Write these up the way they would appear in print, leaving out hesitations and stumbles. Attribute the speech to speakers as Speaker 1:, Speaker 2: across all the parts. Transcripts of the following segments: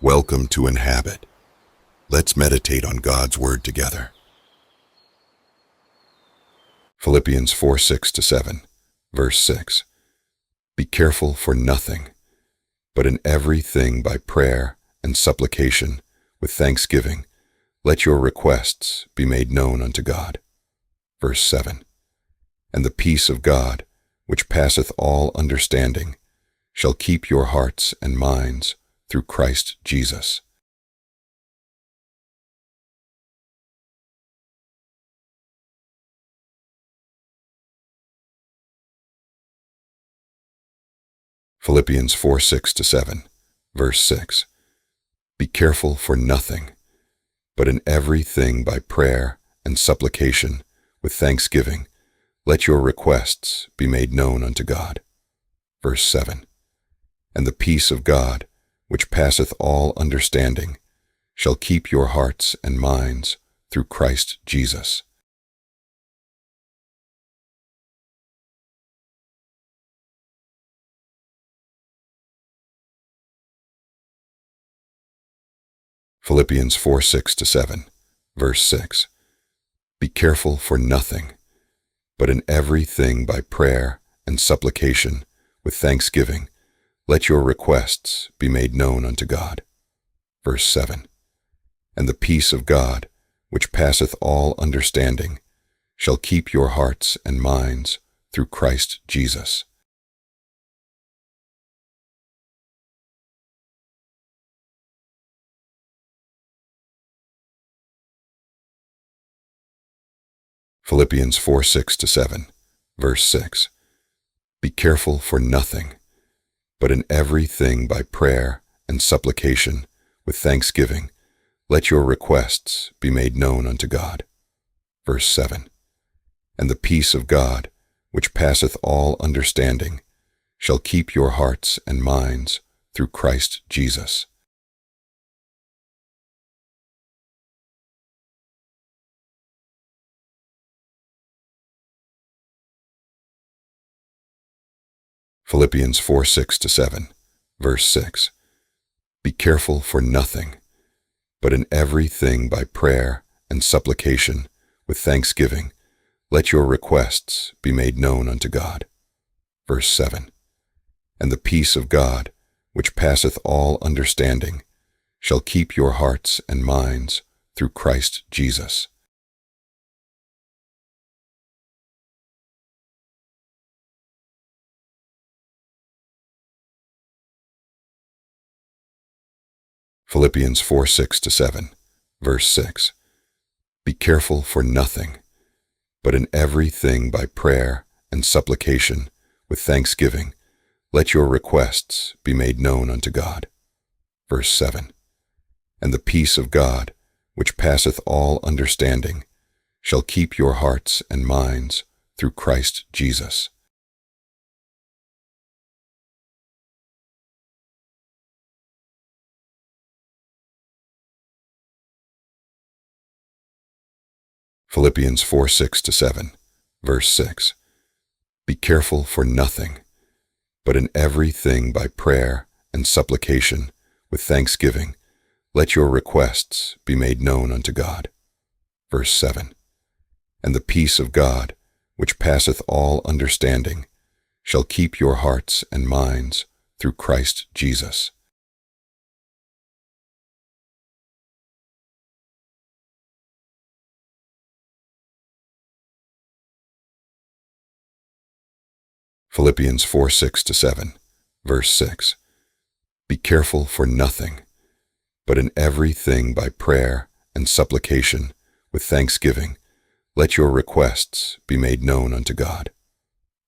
Speaker 1: Welcome to InHabit. Let's meditate on God's Word together. Philippians 4:6-7, verse 6. Be careful for nothing, but in everything by prayer and supplication, with thanksgiving, let your requests be made known unto God. Verse 7. And the peace of God, which passeth all understanding, shall keep your hearts and minds through Christ Jesus. Philippians 4:6-7, verse 6. Be careful for nothing, but in everything by prayer and supplication, with thanksgiving, let your requests be made known unto God. Verse 7. And the peace of God, which passeth all understanding, shall keep your hearts and minds through Christ Jesus. Philippians 4:6-7, verse 6. Be careful for nothing, but in everything by prayer and supplication, with thanksgiving, let your requests be made known unto God. Verse 7. And the peace of God, which passeth all understanding, shall keep your hearts and minds through Christ Jesus. Philippians 4:6-7, verse 6. Be careful for nothing, but in everything by prayer and supplication, with thanksgiving, let your requests be made known unto God. Verse 7. And the peace of God, which passeth all understanding, shall keep your hearts and minds through Christ Jesus. Philippians 4:6-7, verse 6. Be careful for nothing, but in everything by prayer and supplication, with thanksgiving, let your requests be made known unto God. Verse 7. And the peace of God, which passeth all understanding, shall keep your hearts and minds through Christ Jesus. Philippians 4:6-7, verse 6. Be careful for nothing, but in everything by prayer and supplication, with thanksgiving, let your requests be made known unto God. Verse 7. And the peace of God, which passeth all understanding, shall keep your hearts and minds through Christ Jesus. Philippians 4:6-7, verse 6. Be careful for nothing, but in everything by prayer and supplication, with thanksgiving, let your requests be made known unto God. Verse 7. And the peace of God, which passeth all understanding, shall keep your hearts and minds through Christ Jesus. Philippians 4:6-7, verse 6. Be careful for nothing, but in everything by prayer and supplication, with thanksgiving, let your requests be made known unto God.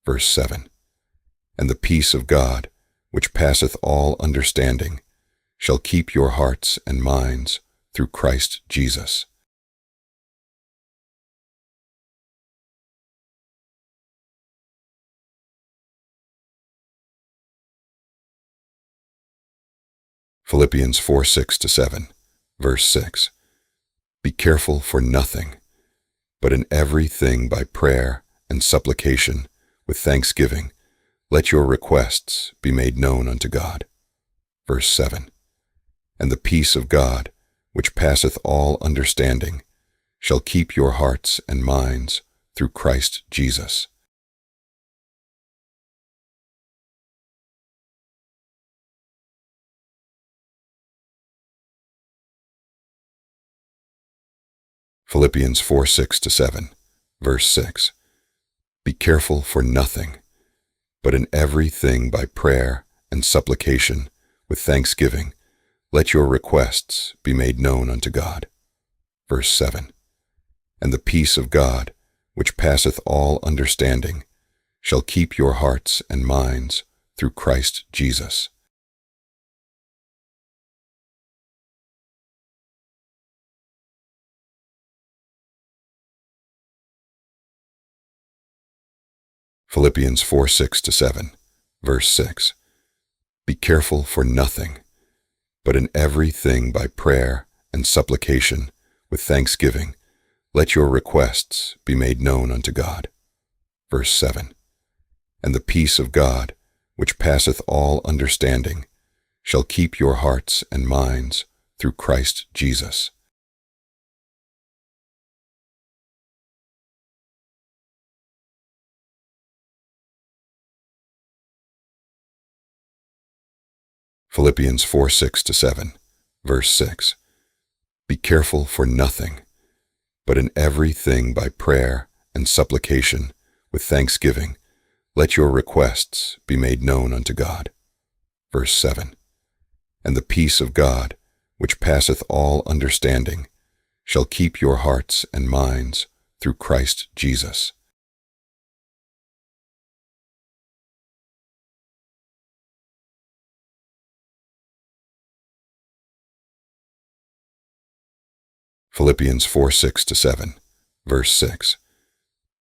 Speaker 1: Verse 7. And the peace of God, which passeth all understanding, shall keep your hearts and minds through Christ Jesus. Philippians 4:6-7, verse 6. Be careful for nothing, but in everything by prayer and supplication, with thanksgiving, let your requests be made known unto God. Verse 7. And the peace of God, which passeth all understanding, shall keep your hearts and minds through Christ Jesus. Philippians 4:6-7, verse 6. Be careful for nothing, but in everything by prayer and supplication with thanksgiving, let your requests be made known unto God. Verse 7. And the peace of God, which passeth all understanding, shall keep your hearts and minds through Christ Jesus. Philippians 4:6-7, verse 6. Be careful for nothing, but in everything by prayer and supplication with thanksgiving, let your requests be made known unto God. Verse 7. And the peace of God, which passeth all understanding, shall keep your hearts and minds through Christ Jesus. Philippians 4:6-7, verse 6. Be careful for nothing, but in everything by prayer and supplication with thanksgiving, let your requests be made known unto God. Verse 7. And the peace of God, which passeth all understanding, shall keep your hearts and minds through Christ Jesus. Philippians 4:6-7, verse 6.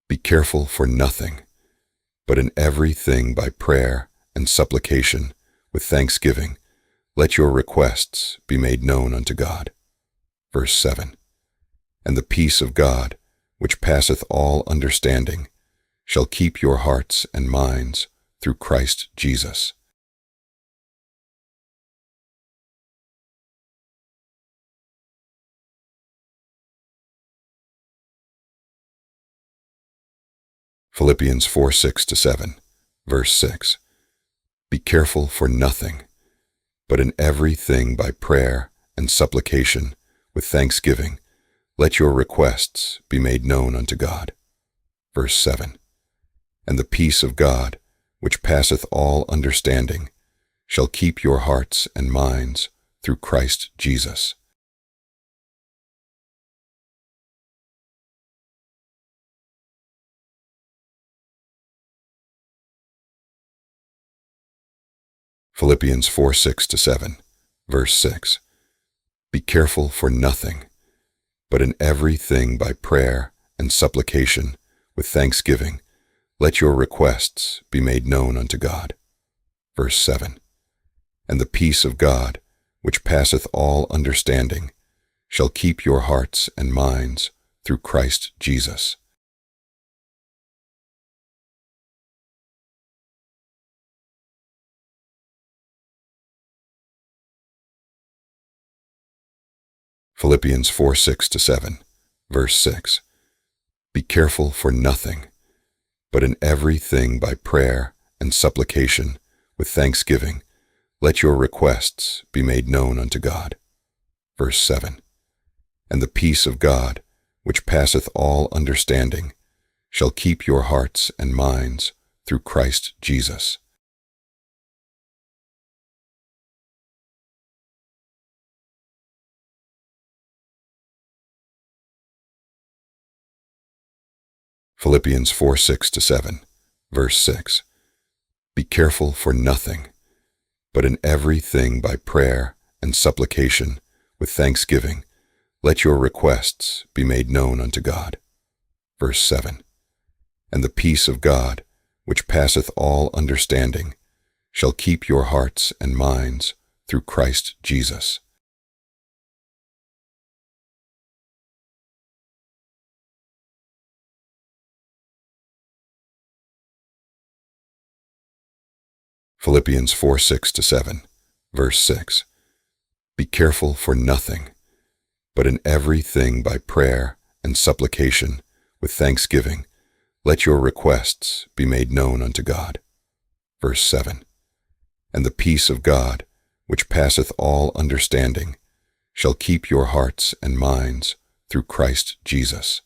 Speaker 1: Be careful for nothing, but in everything by prayer and supplication with thanksgiving, let your requests be made known unto God. Verse 7. And the peace of God, which passeth all understanding, shall keep your hearts and minds through Christ Jesus. Philippians 4:6-7, verse 6. Be careful for nothing, but in everything by prayer and supplication with thanksgiving, let your requests be made known unto God. Verse 7. And the peace of God, which passeth all understanding, shall keep your hearts and minds through Christ Jesus. Philippians 4:6-7, verse 6. Be careful for nothing, but in everything by prayer and supplication with thanksgiving, let your requests be made known unto God. Verse 7. And the peace of God, which passeth all understanding, shall keep your hearts and minds through Christ Jesus. Philippians 4:6-7, verse 6. Be careful for nothing, but in everything by prayer and supplication with thanksgiving, let your requests be made known unto God. Verse 7. And the peace of God, which passeth all understanding, shall keep your hearts and minds through Christ Jesus. Philippians 4:6-7, verse 6. Be careful for nothing, but in everything by prayer and supplication with thanksgiving, let your requests be made known unto God. Verse 7. And the peace of God, which passeth all understanding, shall keep your hearts and minds through Christ Jesus. Philippians 4:6-7, verse 6. Be careful for nothing, but in everything by prayer and supplication with thanksgiving, let your requests be made known unto God. Verse 7. And the peace of God, which passeth all understanding, shall keep your hearts and minds through Christ Jesus.